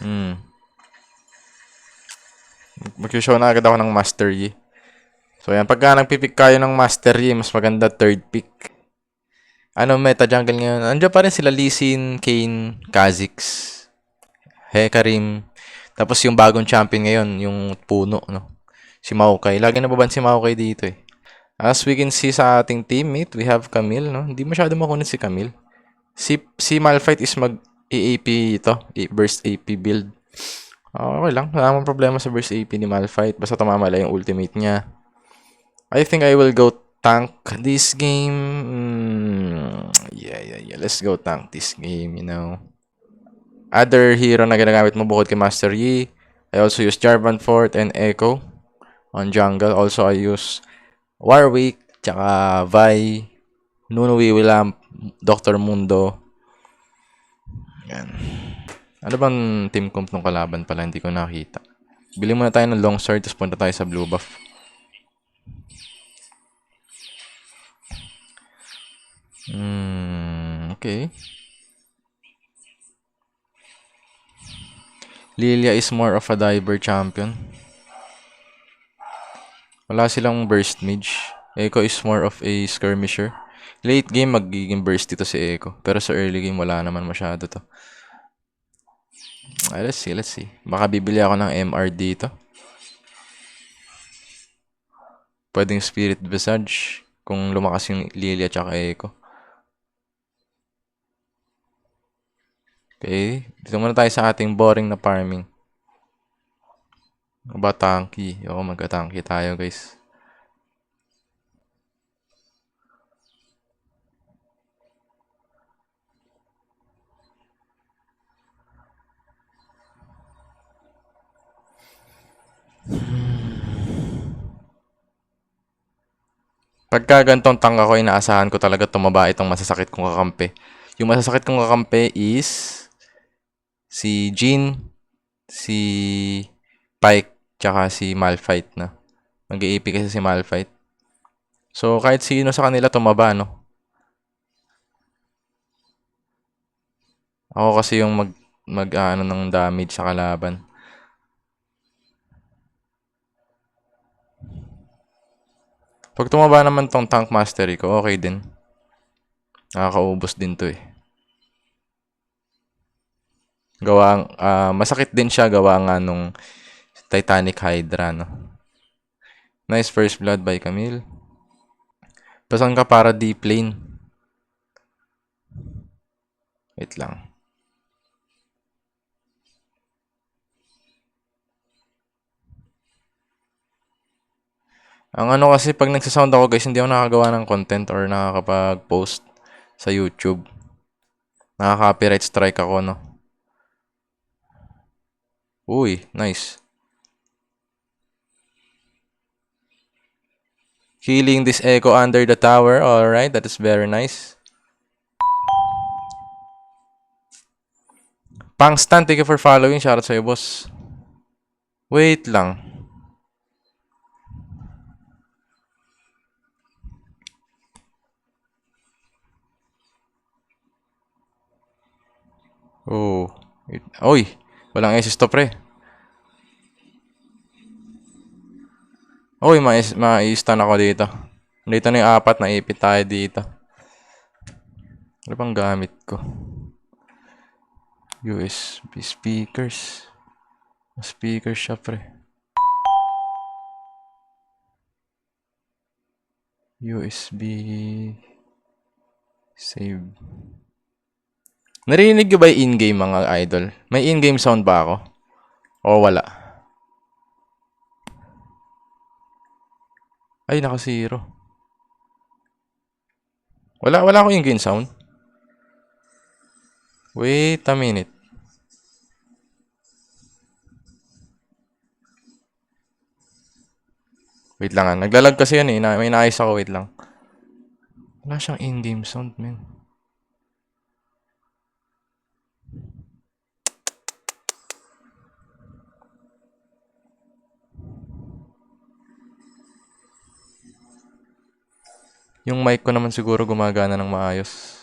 Hmm. Mag-show na agad ako ng Master Yi. So, yan. Pagka nagpipick kayo ng Master Yi, mas maganda third pick. Ano meta jungle ngayon? Andiyan pa rin sila Lee Sin, Kayn, Kha'Zix, Hecarim. Tapos yung bagong champion ngayon, yung puno, no? Si Maokai. Lagi nababan si Maokai dito eh. As we can see sa ating teammate, we have Camille, no? Hindi masyado makunin si Camille. Si Malphite is mag-AAP ito, burst AP build. Okay lang, wala namang problema sa burst AP ni Malphite. Basta tumama lang yung ultimate niya. I think I will go tank this game. Yeah. Let's go tank this game, you know. Other hero na ginagamit mo bukod kay Master Yi. I also use Jarvan Fort and Echo on jungle. Also, I use Warwick, tsaka Vi, Nuno Wiwilamp, Dr. Mundo. Yan. Ano bang team comp nung kalaban pala? Hindi ko nakita. Bili muna tayo ng long sword, tapos punta tayo sa blue buff. Okay. Lilia is more of a diver champion. Wala silang burst mage. Echo is more of a skirmisher. Late game, magiging burst dito si Echo. Pero sa early game, wala naman masyado to. Let's see. Baka bibili ako ng MR dito. Pwedeng Spirit Visage kung lumakas yung Lilia tsaka Echo. Okay, dito muna tayo sa ating boring na farming. Ba tanky? Oo, magka-tanky tayo guys. Pagka gantong tank ako, inaasahan ko talaga tumaba itong masasakit kong kakampi. Yung masasakit kong kakampi is si Jhin, si Pyke, tsaka si Malphite na. Mag-i-AP kasi si Malphite. So, kahit sino sa kanila tumaba, no? Ako kasi yung ano ng damage sa kalaban. Pag tumaba naman tong tank mastery ko, okay din. Nakakaubos din to eh. Masakit din siya gawa nga nung Titanic Hydra, no? Nice first blood by Camille. Pasan ka para deep lane? Wait lang. Ang ano kasi pag nagsasound ako guys, hindi ako nakagawa ng content or nakakapag-post sa YouTube. Nakaka-copyright strike ako, no? Uy, nice. Healing this Echo under the tower. Alright, that is very nice. Pangstan, thank you for following. Shoutout sa'yo, boss. Wait lang. Oh. Uy, walang assist to pre. Uy, ma-stun ako dito. Dito na yung 4 na ipit tayo dito. Ano bang gamit ko? USB speakers. Speakers siya pre. USB save. Narinig nyo ba yung in-game mga idol? May in-game sound ba ako? O wala? Ay, naka-zero. Wala akong in-game sound. Wait a minute. Wait lang ah. Naglalag kasi yan eh. May naayos ako. Wait lang. Wala siyang in-game sound, man. Yung mic ko naman siguro gumagana ng maayos.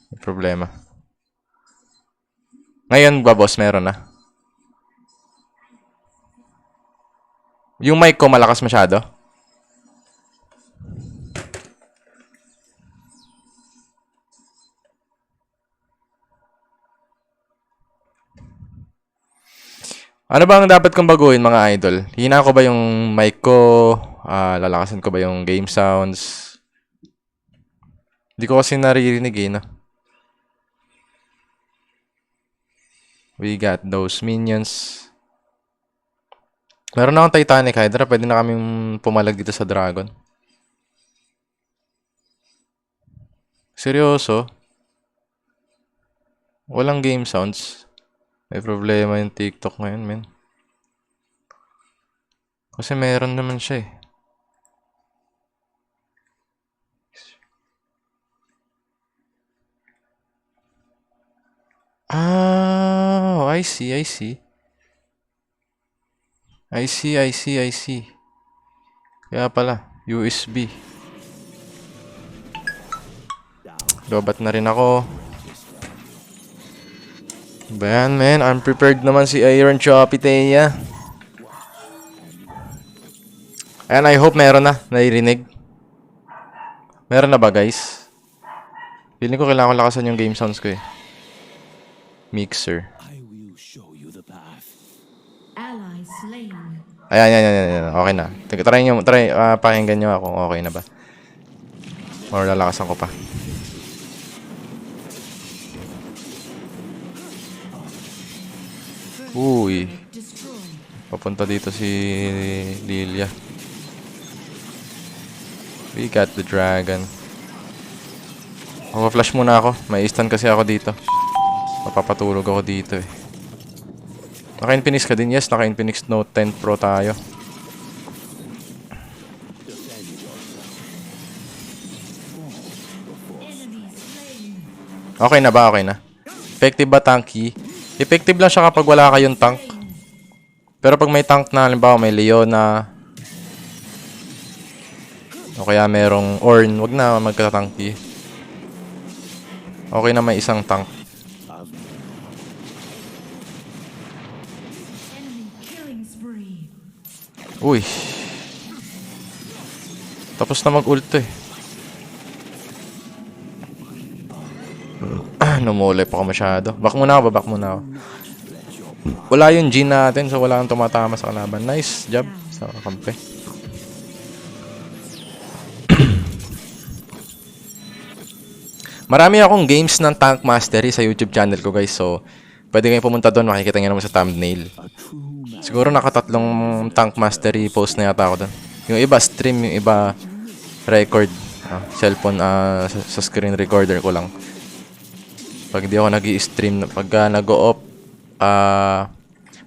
May problema. Ngayon ba, boss, meron na? Yung mic ko malakas masyado? Ano ba ang dapat kong baguhin, mga idol? Hina ko ba yung mic ko? Lalakasan ko ba yung game sounds? Hindi ko kasi naririnig eh, no? We got those minions. Meron na akong Titanic Hydra. Pwede na kaming pumalag dito sa Dragon. Seryoso? Walang game sounds. May problema yung TikTok ngayon, men. Kasi meron naman siya eh. Ah, I see, I see. I see, I see, I see. Kaya pala, USB. Lobat na rin ako. Ba yan, man? Unprepared naman si Iron Chopitea. Ayan, I hope meron na. Naririnig. Meron na ba, guys? Feeling ko kailangan ko lakasan yung game sounds ko eh. Mixer. Ayan, ayan, ayan, ayan. Okay na. Try nyo, pakinggan nyo ako. Okay na ba? Or lalakasan ko pa. Uy. Papunta dito si Lilia. We got the dragon. Flash muna ako. May stun kasi ako dito. Mapapatulog ako dito eh. Naka-Infinix ka din? Yes, naka-Infinix Note 10 Pro tayo. Okay na ba? Okay na. Effective ba tanky? Effective lang siya kapag wala kayong tank. Pero pag may tank na, halimbawa may Leona, o kaya merong Ornn, wag na magka-tanky. Okay na may isang tank. Uy. Tapos na mag-ult eh. Namulay pa ako masyado. Back muna ako, back muna ako. Wala yung G natin, so wala kang tumatama sa kalaban. Nice job sa kampe. Marami akong games ng Tank Mastery sa YouTube channel ko, guys. So, pwede kayong pumunta doon. Makikita nyo naman sa thumbnail. Siguro nakatatlong Tank Mastery post na yata ako doon. Yung iba stream, yung iba record. Cellphone, sa screen recorder ko lang. Pag hindi ako nag-i-stream, pag nag-o-off,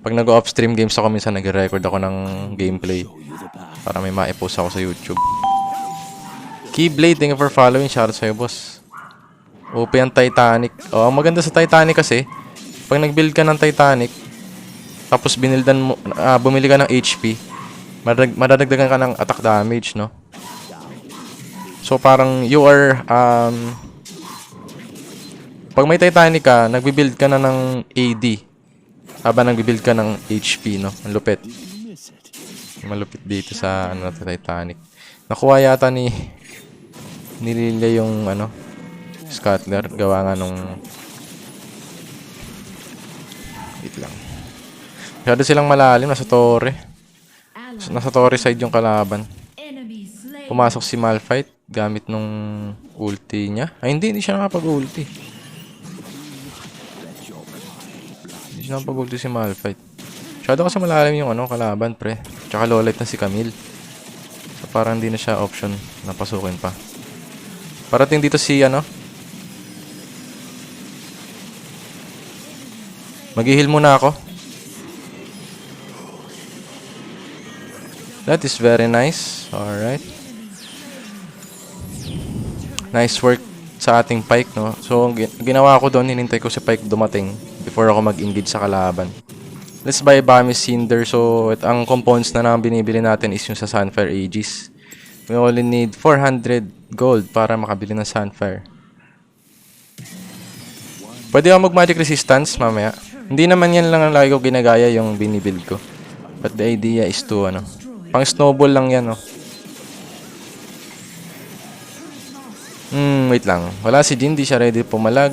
pag nag-o-off stream games ako, minsan nag-record ako ng gameplay para may ma-post ako sa YouTube. Keyblade, thank you for following. Shoutout sa'yo, boss. OP ang Titanic. Oh, ang maganda sa Titanic kasi, pag nag-build ka ng Titanic, tapos binildan mo, bumili ka ng HP, madadagdagan ka ng attack damage, no? So, parang you are, pag may Titanic ka, nagbibuild ka na ng AD. Habang nagbibuild ka ng HP, no? Ang lupit. Malupit dito sa Titanic. Nakuha yata ni Lilia yung scatter. Gawa nga nung... Wait lang. Masyado silang malalim. Nasa torre. Nasa torre side yung kalaban. Pumasok si Malphite gamit nung ulti niya. Ay, hindi siya nakapag-ulti. Hindi siya nakapag-ulti si Malphite. Masyado kasi malalim yung kalaban, pre. Tsaka low light na si Camille. So, parang hindi na siya option na pasukin pa. Parating dito si mag-heal muna ako. That is very nice. Alright. Nice work sa ating Pyke, no? So, ginawa ko doon, hinintay ko si Pyke dumating before ako mag-engage sa kalaban. Let's buy Bami Cinder. So, ang components na naman binibili natin is yung sa Sunfire Aegis. We only need 400 gold para makabili ng Sunfire. Pwede ako mag-magic resistance mamaya. Hindi naman yan lang ang lagi ko ginagaya yung binibuild ko. But the idea is to, pang snowball lang yan, wait lang. Wala si Jin, di siya ready pumalag.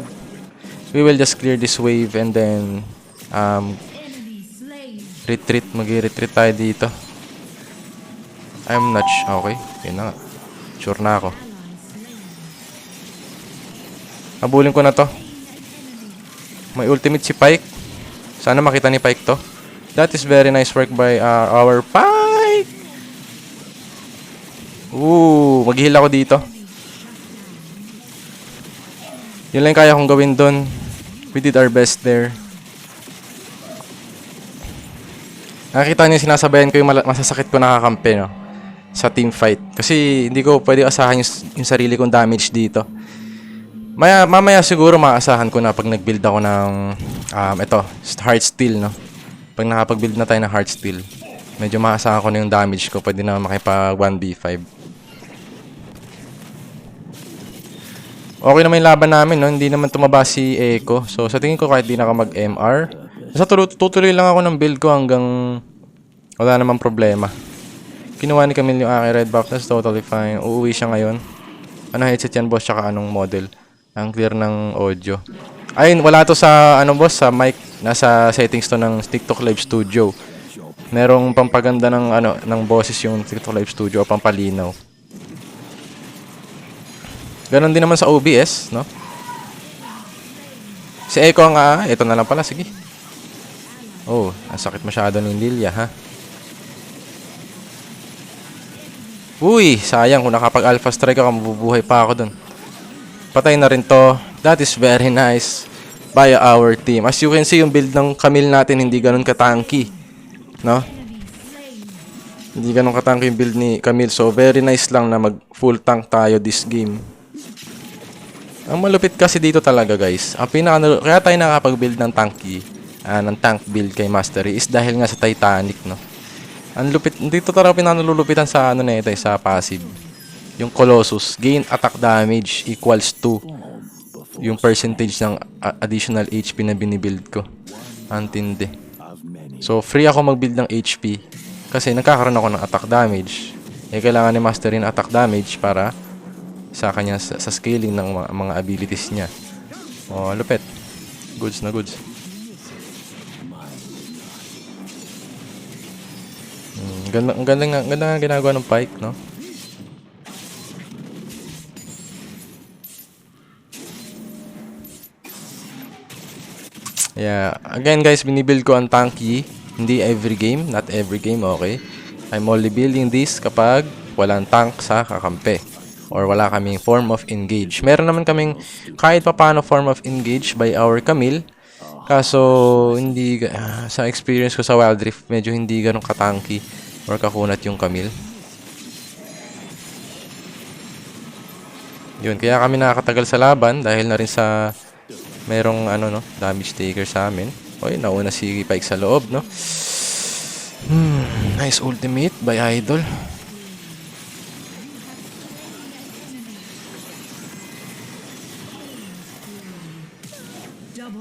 We will just clear this wave and then, retreat. Mag-retreat tayo dito. I'm not okay, yun na nga. Sure na ako. Habulin ko na to. May ultimate si Pyke. Sana makita ni Pyke to. That is very nice work by our Pyke. Mag-heal ako dito. Yun lang kaya kong gawin dun. We did our best there. Nakikita niyo sinasabayan ko yung masasakit ko nakakampi, no? Sa team fight. Kasi hindi ko pwede asahan yung sarili kong damage dito. Mamaya siguro maasahan ko na pag nag-build ako ng Heartsteel, no? Pag nakapag-build na tayo ng Heartsteel, medyo maasahan ko na yung damage ko. Pwede na makipag 1v5. Okay naman yung laban namin, no? Hindi naman tumaba si Echo. So sa tingin ko kahit di na ako mag-MR, tutuloy lang ako ng build ko hanggang wala namang problema. Kinuha ni Camille yung aking red buff. That's totally fine. Uuwi siya ngayon. Ano headset yan, boss? Tsaka anong model? Ang clear ng audio. Ayun, wala to sa, boss? Sa mic. Nasa settings to ng TikTok Live Studio. Merong pampaganda ng, ng boses yung TikTok Live Studio o pampalinaw. Ganon din naman sa OBS, no? Si Echo nga, ito na lang pala, sige. Oh, nasakit masyado ng Lilia, ha? Uy, sayang kung nakapag-alpha strike ako, mabubuhay pa ako dun. Patay na rin to. That is very nice by our team. As you can see, yung build ng Camille natin hindi ganun katanky, no? Hindi ganun katanky yung build ni Camille. So, very nice lang na mag full tank tayo this game. Ang malupit kasi dito talaga, guys. Kaya tayo nakapag-build ng tanky, ng tank build kay Mastery is dahil nga sa Titanic, no? Ang lupit, dito talaga pinanululupitan sa sa passive. Yung Colossus, gain attack damage equals to yung percentage ng additional HP na binibuild ko. Antindi. So, free ako mag-build ng HP kasi nagkakaroon ako ng attack damage. Kailangan ni Mastery ng attack damage para sa kanya sa scaling ng mga abilities niya. Oh, lupit. Goods na goods. Ang ganda nga ginagawa ng Pyke, no? Yeah. Again, guys, binibuild ko ang tanky. Hindi every game. Not every game, okay? I'm only building this kapag walang tank sa kakampi. Or wala kaming form of engage. Meron naman kaming kahit papaano form of engage by our Camille. Kaso, hindi, sa experience ko sa Wild Rift, medyo hindi ganun katanky or kakunat yung Camille. Yun, kaya kami nakakatagal sa laban dahil na rin sa merong damage taker sa amin. Oy, nauna si Pyke sa loob, no? Nice ultimate by Idol.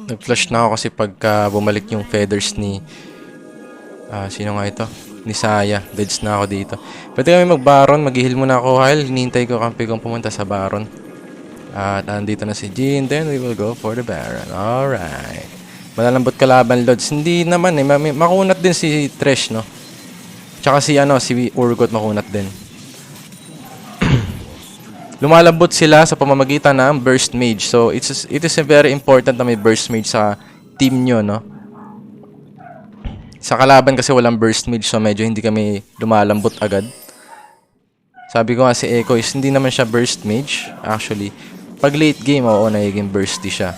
Nag-flash na ako kasi pagka bumalik yung feathers ni sino nga ito? Ni Saya. Deads na ako dito. Pwede kami mag-baron. Mag-heal muna ako. While hinihintay ko kampi kong pumunta sa baron. At andito na si Jin. Then we will go for the baron. Alright. Malalambot kalaban, Lods. Hindi naman eh. Makunat din si Thresh, no? Tsaka si Urgot makunat din. Lumalambot sila sa pamamagitan ng Burst Mage. So, it is very important na may Burst Mage sa team nyo, no? Sa kalaban kasi walang Burst Mage, so medyo hindi kami lumalambot agad. Sabi ko nga si Echo is hindi naman siya Burst Mage. Actually, pag late game, oo, nagiging bursty siya.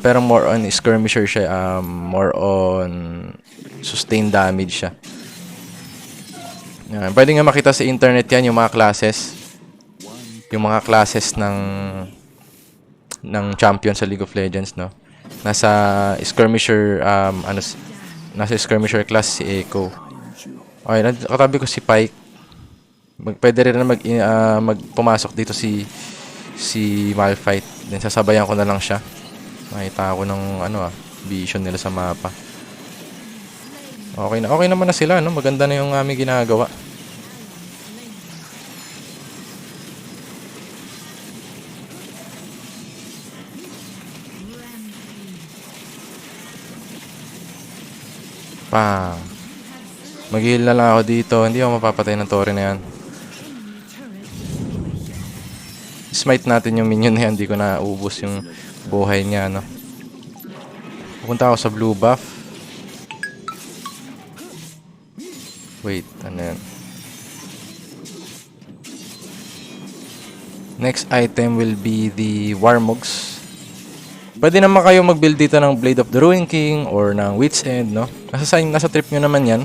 Pero more on skirmisher siya. More on sustained damage siya. Pwede nga makita sa internet yan yung mga classes. Yung mga classes ng champion sa League of Legends, no? Nasa skirmisher nasa skirmisher class si Echo. Okay, katabi ko si Pyke. Pwede rin na pumasok dito si Malphite. Then sasabayan ko na lang siya. Makita ako ng vision nila sa mapa. Okay naman na sila, no? Maganda na yung aming ginagawa. Pa. Mag-heal na lang ako dito. Hindi ako mapapatay ng Torre na yan. Smite natin yung minion na yan. Hindi ko na uubos yung buhay niya, no? Pupunta ako sa blue buff. Wait, ano yan? Next item will be the Warmogs. Pwede naman kayo mag-build dito ng Blade of the Ruined King or ng Wit's End, no? Nasa trip nyo naman yan.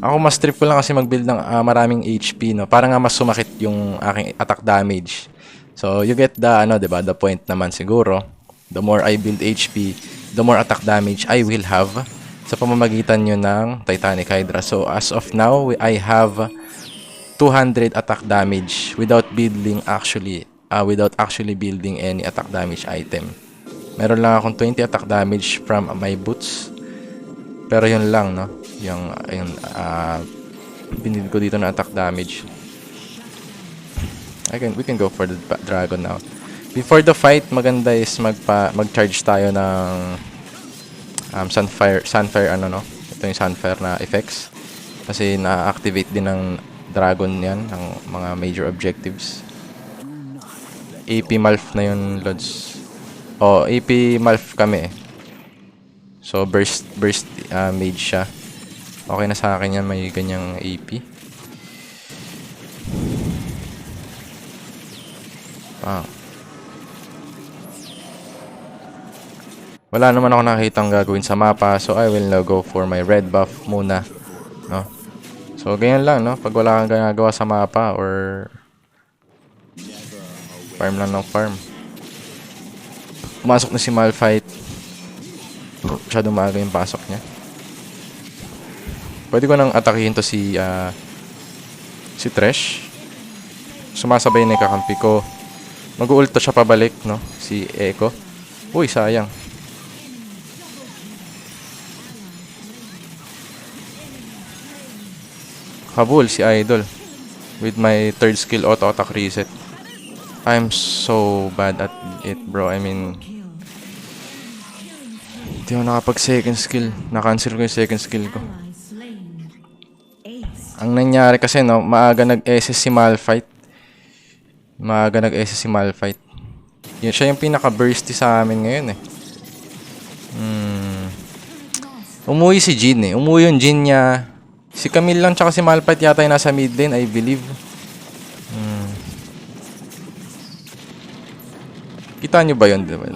Ako mas trip ko lang kasi mag-build ng maraming HP, no? Para nga mas sumakit yung aking attack damage. So, you get the, ano, diba? The point naman siguro. The more I build HP, the more attack damage I will have sa pamamagitan nyo ng Titanic Hydra. So, as of now, I have 200 attack damage without actually building any attack damage item. Meron lang akong 20 attack damage from my boots. Pero yun lang, no? Yung binili ko dito na attack damage. We can go for the dragon now. Before the fight, maganda is mag-charge tayo ng Sunfire ano, no? Ito yung Sunfire na effects. Kasi na-activate din ng dragon yan, ng mga major objectives. AP Malf na yun, Lods. Oh, AP Malf kami eh. So, burst mage siya. Okay na sa akin yan, may ganyang AP. Wala naman ako nakikitang gagawin sa mapa, so I will now go for my red buff muna, no? So, ganyan lang, no? Pag wala kang ginagawa sa mapa or farm lang ng farm. Pumasok na si Malphite. Masyadong maaga yung pasok niya. Pwede ko nang atakihin to si Thresh. Sumasabay na yung kakampi ko. Mag-ulto siya pabalik, no? Si Echo. Uy, sayang. Habol si Idol. With my third skill, auto attack reset. I'm so bad at it, bro. I mean, hindi ako nakapag second skill. Na-cancel ko yung second skill ko. Ang nangyari kasi, no, maaga nag-SS si Malphite. Yun, siya yung pinaka-bursty sa amin ngayon eh. Umuwi si Jhin eh. Umuwi yung Jhin niya. Si Camille lang tsaka si Malphite yata yung nasa mid lane, I believe. Kita nyo ba yun? Diba?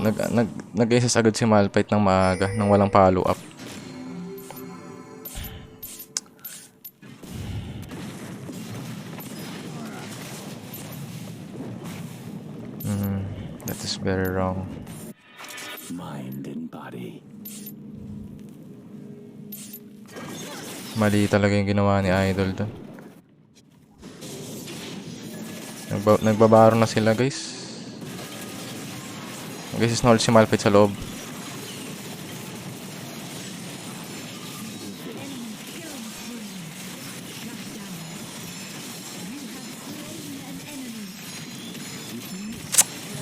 Nag-SS agad si Malphite ng maaga, nang walang follow-up. That is very wrong. Mind and body. Mali talaga yung ginawa ni Idol doon. Nagbabaro na sila, guys. Guys, is-hold si Malphite sa loob.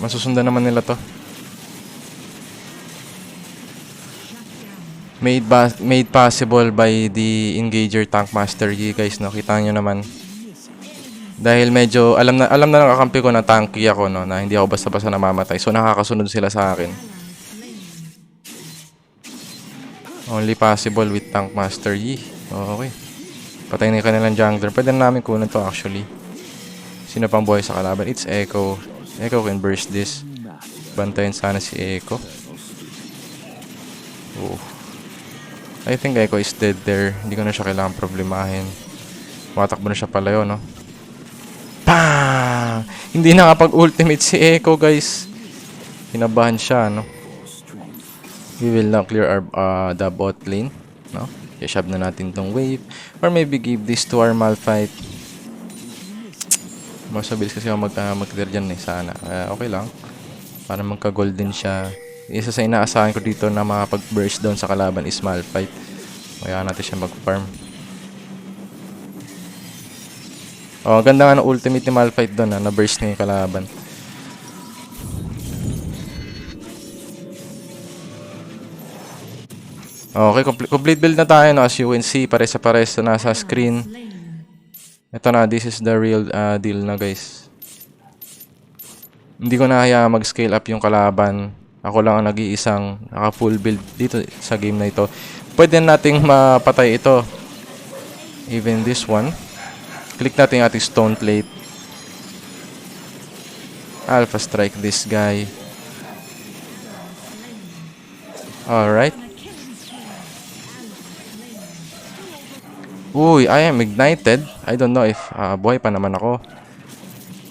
Masusundan naman nila to. Made possible by the Engager Tank Master Yi, guys, no? Kita nyo naman. Dahil medyo alam na ng kakampi ko na tanky ako, no, na hindi ako basta-basta namamatay. So nakakasunod sila sa akin. Only possible with Tank Master Yi. Okay. Patay na yung kanilang jungler. Pwede na namin kunin to actually. Sino pang buhay sa kalaban? It's Echo. Echo can burst this. Bantayan sana si Echo. Oh. I think Echo is dead there. Hindi ko na siya kailangan problemahin. Matakbo na siya palayo, no? Pang! Hindi nakapag-ultimate si Echo, guys. Kinabahan siya, no? We will now clear our the bot lane, no? I-shove na natin tong wave. Or maybe give this to our Malphite. Mas mabilis kasi ako mag-clear dyan eh, sana. Okay lang. Para magka-golden siya. Isa sa inaasahan ko dito na makapag-burst down sa kalaban is Malphite. Kaya natin siya mag-farm. Oh, ganda nga ng ultimate ni Malphite doon na burst niya yung kalaban. Okay, complete build na tayo, no? As you can see, pares na nasa screen. Ito na, this is the real deal na, guys. Hindi ko na kaya mag-scale up yung kalaban. Ako lang ang nag-iisang naka-full build dito sa game na ito. Pwede nating mapatay ito. Even this one. Click natin yung ating stone plate. Alpha strike this guy. Alright. Uy, I am ignited. I don't know if buhay pa naman ako.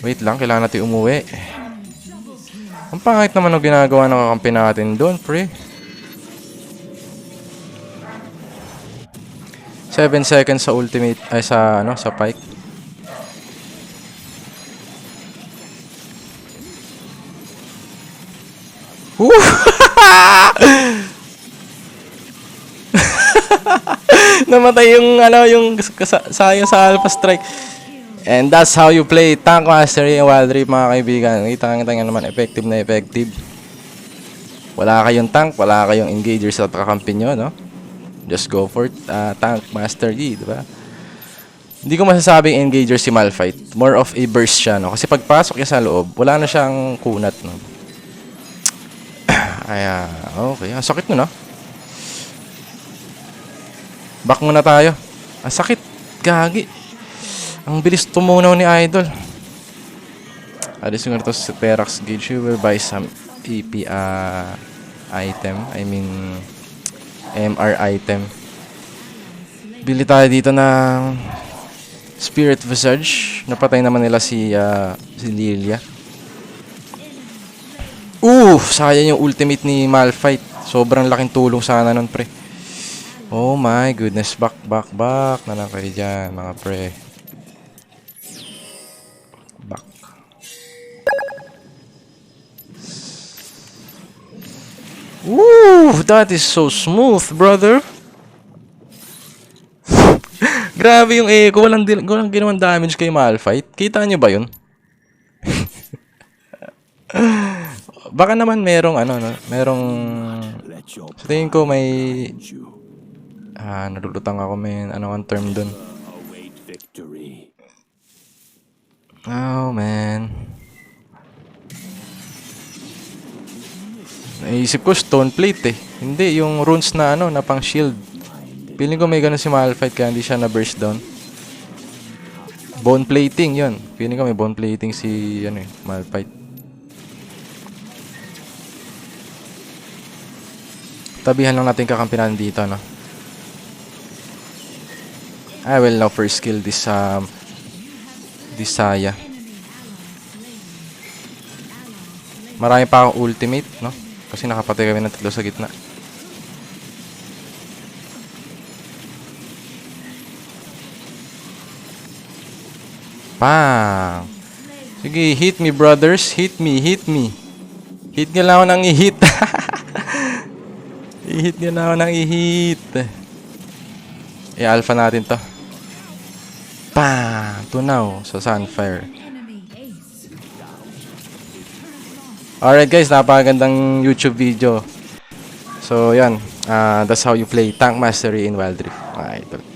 Wait lang, kailangan natin umuwi. Ang pangit naman ang ginagawa ng kakampi natin doon, pre. 7 seconds sa ultimate, ay sa pike. Woo! Namatay yung sayang sa Alpha Strike. And that's how you play Tank Mastery and Wild Rift, mga kaibigan. Kita nga naman, effective na effective. Wala kayong tank, wala kayong engager sa kakampi nyo, no? Just go for Tank Mastery, di ba? Hindi ko masasabing engager si Malphite. More of a burst siya, no? Kasi pagpasok niya sa loob, wala na siyang kunat, no? Ay, okay. Ang sakit no, no? Back muna tayo. Ang sakit. Gagi. Ang bilis tumunaw ni Idol. This is going to Terax Gauge. You will buy some EP item. I mean, MR item. Bili tayo dito ng Spirit Visage. Napatay naman nila si Lilia. Sayang yung ultimate ni Malphite. Sobrang laking tulong sana nun, pre. Oh my goodness. Back na lang kayo dyan, mga pre. Back. That is so smooth, brother. Grabe yung echo. Walang ginawang damage kay Malphite. Kita nyo ba yun? Baka naman merong sa tingin ko may nalulutang ako, men. Ano ang term dun? Oh, man. Naisip ko stone plate eh. Hindi, yung runes na na pang shield. Feeling ko may ganun si Malphite kaya hindi siya na burst down. Bone plating, yun. Feeling ko may bone plating si Malphite. Tabihan lang natin kakampi natin dito, no? I will now first kill this Saya. Marami pa akong ultimate, no? Kasi nakapatay kami ng tatlo sa gitna. Pang! Sige, hit me, brothers. Hit me. Hit nyo lang ako nang i-hit. I-hit nyo na ako ng i-hit. I-alpha natin to. Bam! Tunaw sa Sunfire. Alright guys, napakagandang YouTube video. So yan, that's how you play Tank Mastery in Wild Rift. Alright.